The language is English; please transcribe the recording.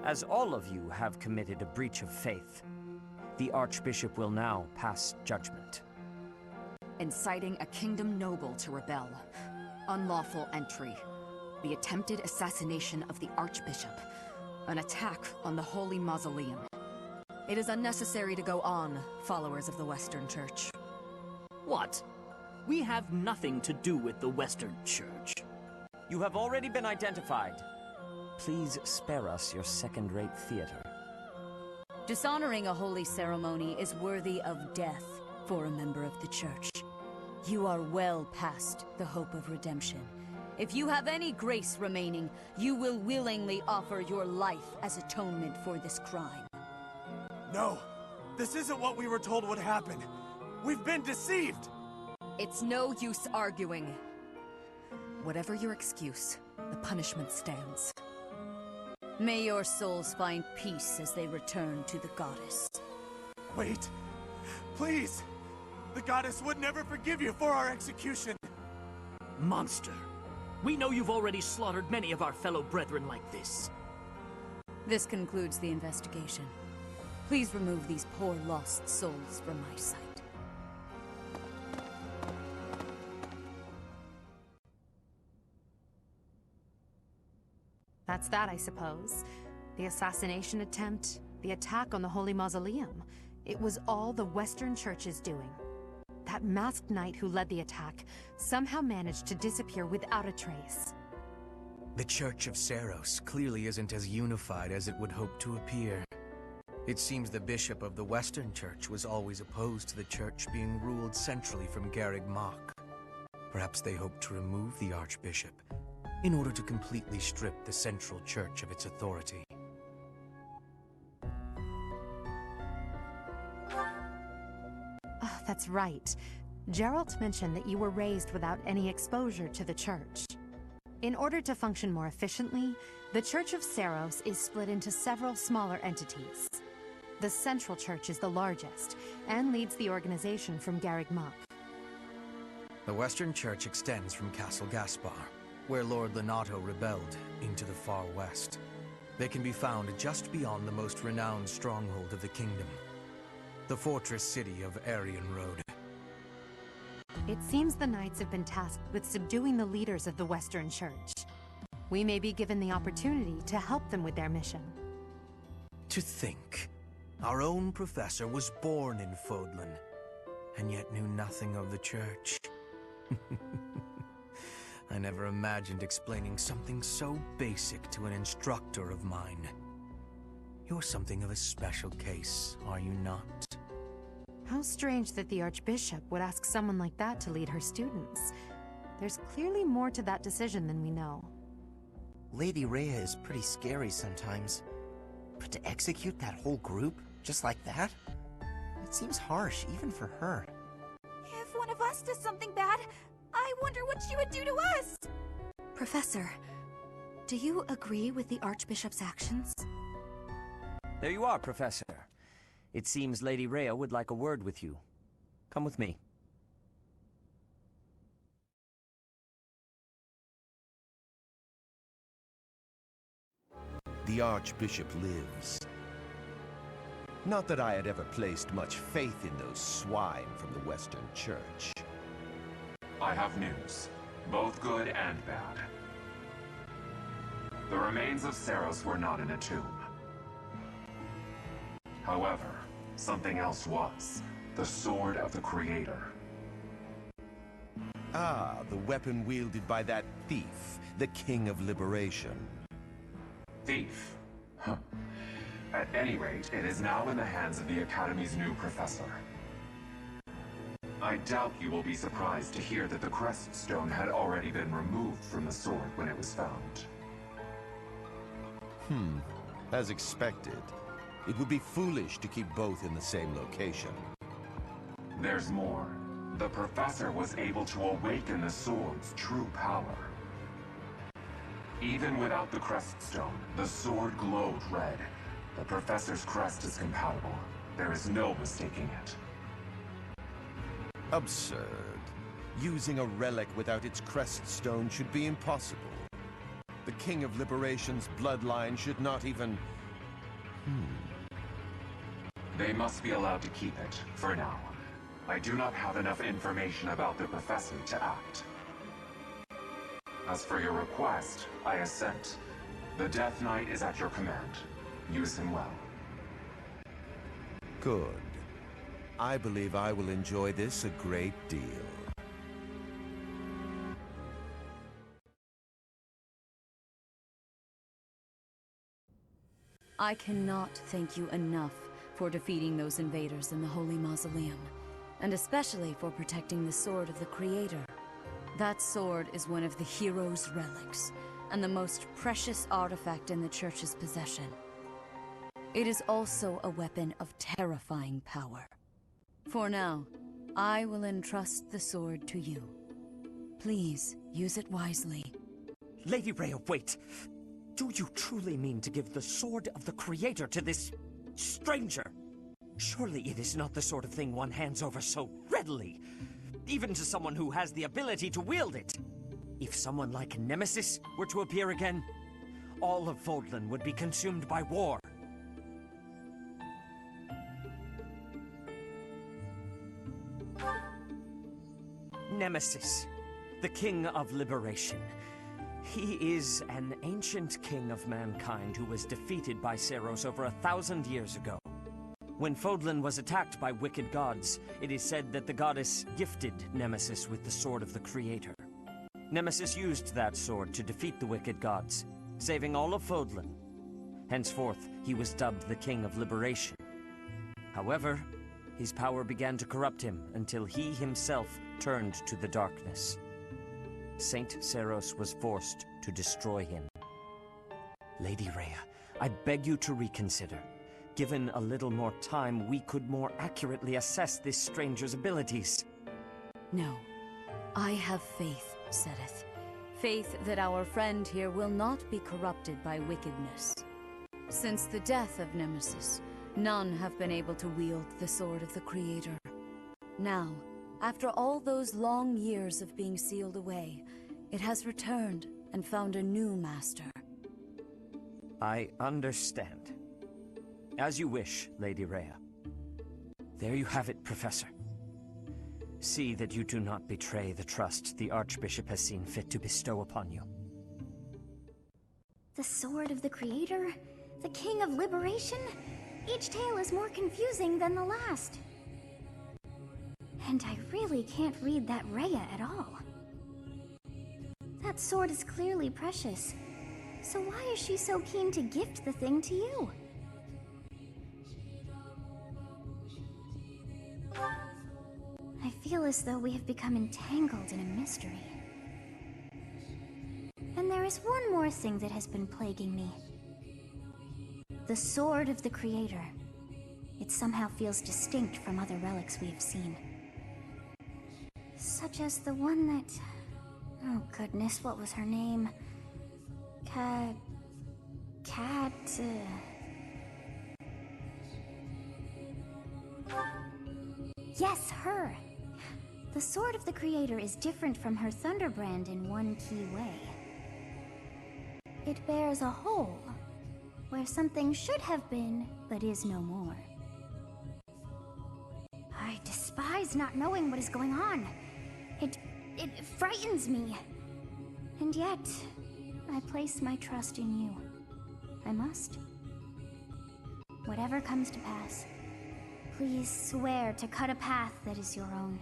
As all of you have committed a breach of faith, the Archbishop will now pass judgment. Inciting a kingdom noble to rebel. Unlawful entry. The attempted assassination of the Archbishop. An attack on the Holy Mausoleum. It is unnecessary to go on, followers of the Western Church. What? We have nothing to do with the Western Church. You have already been identified. Please spare us your second-rate theater. Dishonoring a holy ceremony is worthy of death for a member of the Church. You are well past the hope of redemption. If you have any grace remaining, you will willingly offer your life as atonement for this crime. No! This isn't what we were told would happen! We've been deceived! It's no use arguing. Whatever your excuse, the punishment stands. May your souls find peace as they return to the goddess. Wait! Please! The goddess would never forgive you for our execution! Monster! We know you've already slaughtered many of our fellow brethren like this. This concludes the investigation. Please remove these poor lost souls from my sight. That's that, I suppose. The assassination attempt, the attack on the Holy Mausoleum. It was all the Western Church's doing. That masked knight who led the attack somehow managed to disappear without a trace. The Church of Seiros clearly isn't as unified as it would hope to appear. It seems the bishop of the Western Church was always opposed to the Church being ruled centrally from Garreg Mach. Perhaps they hoped to remove the Archbishop in order to completely strip the Central Church of its authority. Oh, that's right. Geralt mentioned that you were raised without any exposure to the Church. In order to function more efficiently, the Church of Seiros is split into several smaller entities. The Central Church is the largest, and leads the organization from Garreg Mach. The Western Church extends from Castle Gaspar, where Lord Lenato rebelled, into the far west. They can be found just beyond the most renowned stronghold of the kingdom, the fortress city of Aryan Road. It seems the knights have been tasked with subduing the leaders of the Western Church. We may be given the opportunity to help them with their mission. To think, our own professor was born in Fodlan, and yet knew nothing of the Church. I never imagined explaining something so basic to an instructor of mine. You're something of a special case, are you not? How strange that the Archbishop would ask someone like that to lead her students. There's clearly more to that decision than we know. Lady Rhea is pretty scary sometimes. But to execute that whole group, just like that? It seems harsh, even for her. If one of us does something bad, I wonder what she would do to us! Professor, do you agree with the Archbishop's actions? There you are, Professor. It seems Lady Rhea would like a word with you. Come with me. The Archbishop lives. Not that I had ever placed much faith in those swine from the Western Church. I have news, both good and bad. The remains of Seiros were not in a tomb. However, something else was. The Sword of the Creator. Ah, the weapon wielded by that thief, the King of Liberation. Thief? Huh. At any rate, it is now in the hands of the Academy's new professor. I doubt you will be surprised to hear that the crest stone had already been removed from the sword when it was found. As expected. It would be foolish to keep both in the same location. There's more. The professor was able to awaken the sword's true power. Even without the crest stone, the sword glowed red. The professor's crest is compatible. There is no mistaking it. Absurd. Using a relic without its crest stone should be impossible. The King of Liberation's bloodline should not even They must be allowed to keep it, for now. I do not have enough information about the Professor to act. As for your request, I assent. The Death Knight is at your command. Use him well. Good. I believe I will enjoy this a great deal. I cannot thank you enough for defeating those invaders in the Holy Mausoleum, and especially for protecting the Sword of the Creator. That sword is one of the hero's relics, and the most precious artifact in the Church's possession. It is also a weapon of terrifying power. For now, I will entrust the sword to you. Please, use it wisely. Lady Rhea, wait! Do you truly mean to give the Sword of the Creator to this stranger? Surely it is not the sort of thing one hands over so readily, even to someone who has the ability to wield it. If someone like Nemesis were to appear again, all of Fodlan would be consumed by war. Nemesis, the King of Liberation. He is an ancient king of mankind who was defeated by Seiros over 1,000 years ago. When Fodlan was attacked by wicked gods, it is said that the goddess gifted Nemesis with the Sword of the Creator. Nemesis used that sword to defeat the wicked gods, saving all of Fodlan. Henceforth, he was dubbed the King of Liberation. However, his power began to corrupt him until he himself turned to the darkness. Saint Seiros was forced to destroy him. Lady Rhea, I beg you to reconsider. Given a little more time, we could more accurately assess this stranger's abilities. No. I have faith, Seteth. Faith that our friend here will not be corrupted by wickedness. Since the death of Nemesis, none have been able to wield the Sword of the Creator. Now, after all those long years of being sealed away, it has returned and found a new master. I understand. As you wish, Lady Rhea. There you have it, Professor. See that you do not betray the trust the Archbishop has seen fit to bestow upon you. The Sword of the Creator? The King of Liberation? Each tale is more confusing than the last. And I really can't read that Rhea at all. That sword is clearly precious. So why is she so keen to gift the thing to you? I feel as though we have become entangled in a mystery. And there is one more thing that has been plaguing me. The Sword of the Creator. It somehow feels distinct from other relics we have seen. Such as the one that... Oh goodness, what was her name? Yes, her! The Sword of the Creator is different from her Thunderbrand in one key way. It bears a hole, where something should have been, but is no more. I despise not knowing what is going on. It frightens me. And yet, I place my trust in you. I must. Whatever comes to pass, please swear to cut a path that is your own.